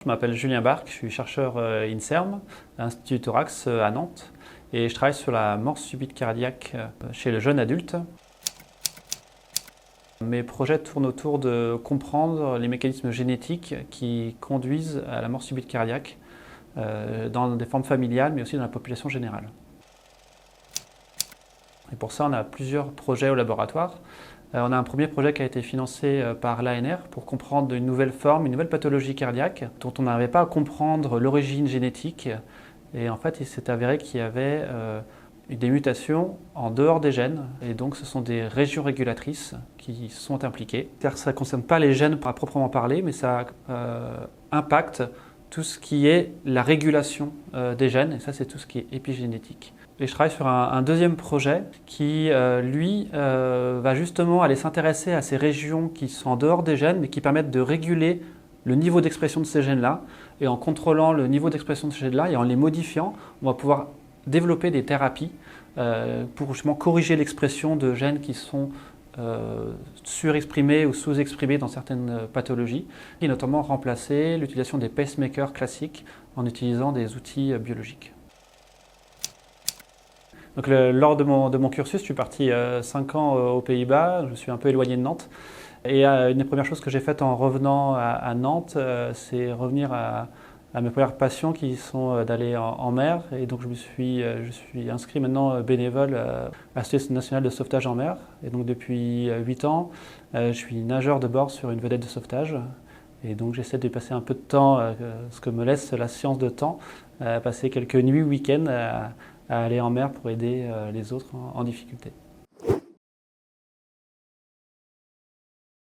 Je m'appelle Julien Barque, je suis chercheur INSERM, à l'Institut Thorax à Nantes, et je travaille sur la mort subite cardiaque chez le jeune adulte. Mes projets tournent autour de comprendre les mécanismes génétiques qui conduisent à la mort subite cardiaque dans des formes familiales, mais aussi dans la population générale. Et pour ça, on a plusieurs projets au laboratoire. On a un premier projet qui a été financé par l'ANR pour comprendre une nouvelle forme, une nouvelle pathologie cardiaque dont on n'arrivait pas à comprendre l'origine génétique. Et en fait, il s'est avéré qu'il y avait des mutations en dehors des gènes. Et donc, ce sont des régions régulatrices qui sont impliquées. C'est-à-dire que ça ne concerne pas les gènes à proprement parler, mais ça impacte tout ce qui est la régulation des gènes. Et ça, c'est tout ce qui est épigénétique. Et je travaille sur un deuxième projet qui, lui, va justement aller s'intéresser à ces régions qui sont en dehors des gènes, mais qui permettent de réguler le niveau d'expression de ces gènes-là. Et en contrôlant le niveau d'expression de ces gènes-là et en les modifiant, on va pouvoir développer des thérapies pour justement corriger l'expression de gènes qui sont surexprimés ou sous-exprimés dans certaines pathologies, et notamment remplacer l'utilisation des pacemakers classiques en utilisant des outils biologiques. Donc, lors de mon cursus, je suis parti 5 ans aux Pays-Bas, je me suis un peu éloigné de Nantes. Et une des premières choses que j'ai faites en revenant à Nantes, c'est revenir à mes premières passions qui sont d'aller en mer. Et donc je suis inscrit maintenant bénévole à l'Association nationale de sauvetage en mer. Et donc depuis 8 ans, je suis nageur de bord sur une vedette de sauvetage. Et donc j'essaie de passer un peu de temps, ce que me laisse la science de temps, passer quelques nuits, week-ends à aller en mer pour aider les autres en difficulté.